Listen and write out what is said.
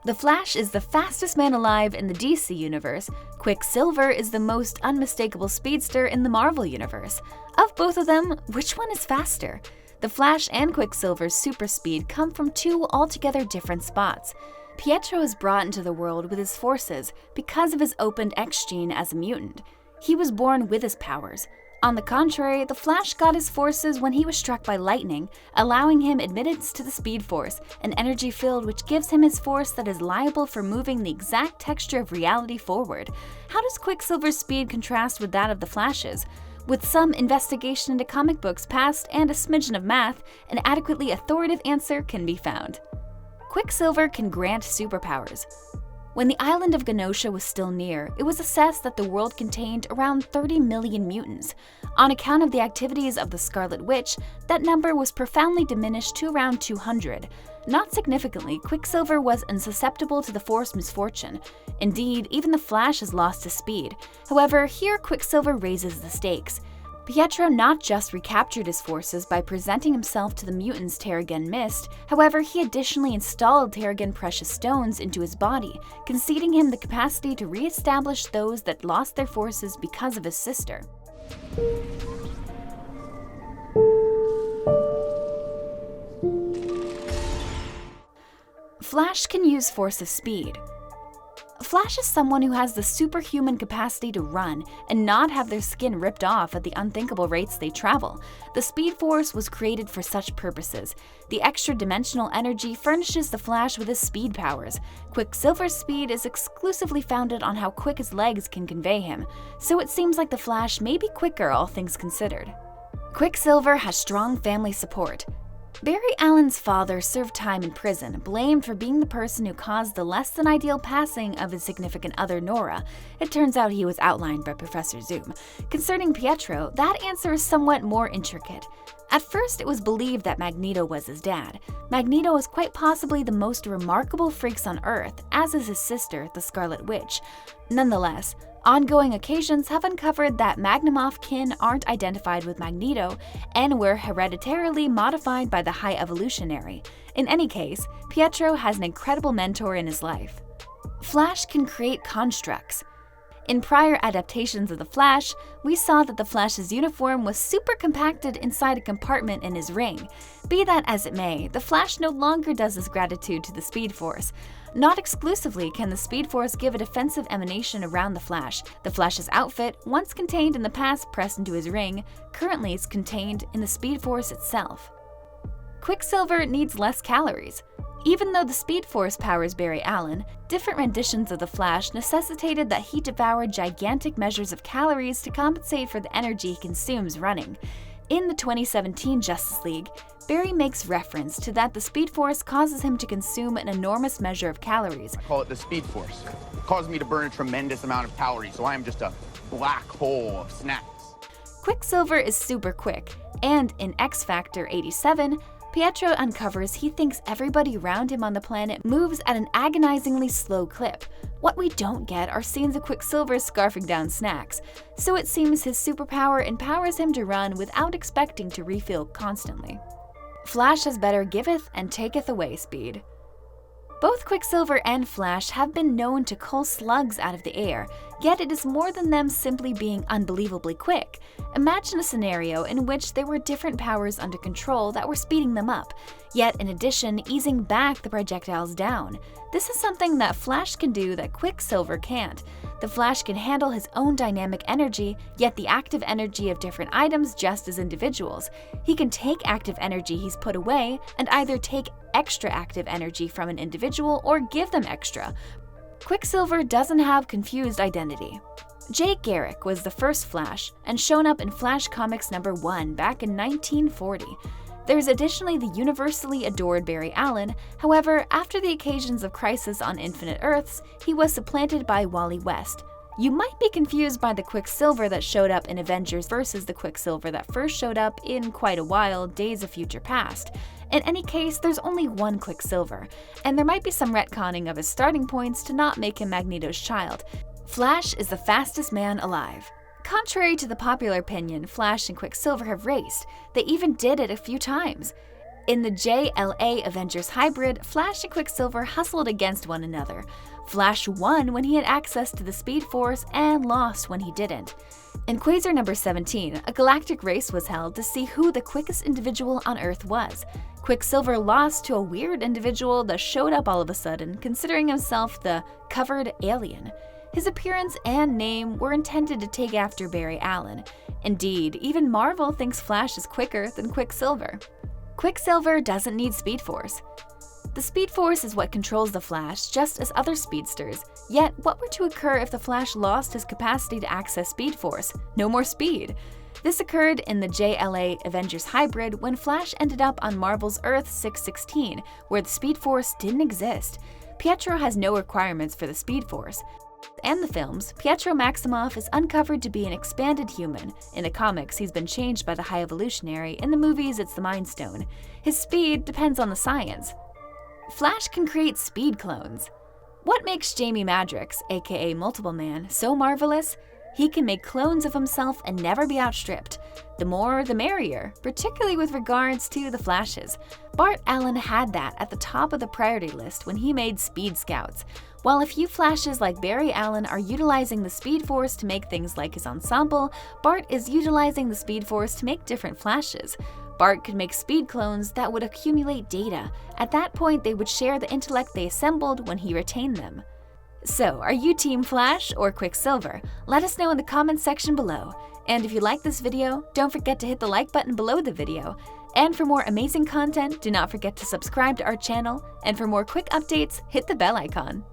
The Flash is the fastest man alive in the DC universe. Quicksilver is the most unmistakable speedster in the Marvel universe. Of both of them, which one is faster? The Flash and Quicksilver's super speed come from two altogether different spots. Pietro is brought into the world with his forces because of his opened X gene as a mutant. He was born with his powers. On the contrary, the Flash got his forces when he was struck by lightning, allowing him admittance to the Speed Force, an energy field which gives him his force that is liable for moving the exact texture of reality forward. How does Quicksilver's speed contrast with that of the Flash's? With some investigation into comic books past and a smidgen of math, an adequately authoritative answer can be found. Quicksilver can grant superpowers. When the island of Genosha was still near, it was assessed that the world contained around 30 million mutants. On account of the activities of the Scarlet Witch, that number was profoundly diminished to around 200. Not significantly, Quicksilver was unsusceptible to the Force misfortune. Indeed, even the Flash has lost his speed. However, here Quicksilver raises the stakes. Pietro not just recaptured his forces by presenting himself to the mutants Terrigen missed, however, he additionally installed Terrigen precious stones into his body, conceding him the capacity to re-establish those that lost their forces because of his sister. Flash can use force of speed. Flash is someone who has the superhuman capacity to run and not have their skin ripped off at the unthinkable rates they travel. The Speed Force was created for such purposes. The extra-dimensional energy furnishes the Flash with his speed powers. Quicksilver's speed is exclusively founded on how quick his legs can convey him, so it seems like the Flash may be quicker, all things considered. Quicksilver has strong family support. Barry Allen's father served time in prison, blamed for being the person who caused the less-than-ideal passing of his significant other, Nora. It turns out he was outlined by Professor Zoom. Concerning Pietro, that answer is somewhat more intricate. At first, it was believed that Magneto was his dad. Magneto is quite possibly the most remarkable freaks on Earth, as is his sister, the Scarlet Witch. Nonetheless, ongoing occasions have uncovered that Magnimoff kin aren't identified with Magneto and were hereditarily modified by the High Evolutionary. In any case, Pietro has an incredible mentor in his life. Flash can create constructs. In prior adaptations of The Flash, we saw that the Flash's uniform was super compacted inside a compartment in his ring. Be that as it may, the Flash no longer does his gratitude to the Speed Force. Not exclusively can the Speed Force give a defensive emanation around the Flash. The Flash's outfit, once contained in the past pressed into his ring, currently is contained in the Speed Force itself. Quicksilver needs less calories. Even though the Speed Force powers Barry Allen, different renditions of the Flash necessitated that he devour gigantic measures of calories to compensate for the energy he consumes running. In the 2017 Justice League, Barry makes reference to that the Speed Force causes him to consume an enormous measure of calories. I call it the Speed Force. It causes me to burn a tremendous amount of calories, so I am just a black hole of snacks. Quicksilver is super quick, and in X Factor 87, Pietro uncovers he thinks everybody around him on the planet moves at an agonizingly slow clip. What we don't get are scenes of Quicksilver scarfing down snacks, so it seems his superpower empowers him to run without expecting to refill constantly. Flash has better giveth and taketh away speed. Both Quicksilver and Flash have been known to cull slugs out of the air, yet it is more than them simply being unbelievably quick. Imagine a scenario in which there were different powers under control that were speeding them up, yet in addition easing back the projectiles down. This is something that Flash can do that Quicksilver can't. The Flash can handle his own dynamic energy, yet the active energy of different items just as individuals. He can take active energy he's put away and either take extra active energy from an individual or give them extra. Quicksilver doesn't have confused identity. Jake Garrick was the first Flash and shown up in Flash Comics #1 back in 1940. There's additionally the universally adored Barry Allen. However, after the occasions of Crisis on Infinite Earths, he was supplanted by Wally West. You might be confused by the Quicksilver that showed up in Avengers versus the Quicksilver that first showed up in quite a while, Days of Future Past. In any case, there's only one Quicksilver, and there might be some retconning of his starting points to not make him Magneto's child. Flash is the fastest man alive. Contrary to the popular opinion, Flash and Quicksilver have raced. They even did it a few times. In the JLA Avengers Hybrid, Flash and Quicksilver hustled against one another. Flash won when he had access to the Speed Force and lost when he didn't. In Quasar number 17, a galactic race was held to see who the quickest individual on Earth was. Quicksilver lost to a weird individual that showed up all of a sudden, considering himself the covered alien. His appearance and name were intended to take after Barry Allen. Indeed, even Marvel thinks Flash is quicker than Quicksilver. Quicksilver doesn't need Speed Force. The Speed Force is what controls the Flash, just as other speedsters. Yet, what were to occur if the Flash lost his capacity to access Speed Force? No more speed. This occurred in the JLA Avengers Hybrid when Flash ended up on Marvel's Earth 616, where the Speed Force didn't exist. Pietro has no requirements for the Speed Force. In the films, Pietro Maximoff is uncovered to be an expanded human. In the comics, he's been changed by the High Evolutionary. In the movies, it's the Mind Stone. His speed depends on the science. Flash can create speed clones. What makes Jamie Madrox, aka Multiple Man, so marvelous? He can make clones of himself and never be outstripped. The more, the merrier, particularly with regards to the Flashes. Bart Allen had that at the top of the priority list when he made Speed Scouts. While a few Flashes like Barry Allen are utilizing the Speed Force to make things like his ensemble, Bart is utilizing the Speed Force to make different Flashes. Bart could make speed clones that would accumulate data. At that point, they would share the intellect they assembled when he retained them. So, are you Team Flash or Quicksilver? Let us know in the comments section below. And if you like this video, don't forget to hit the like button below the video. And for more amazing content, do not forget to subscribe to our channel. And for more quick updates, hit the bell icon.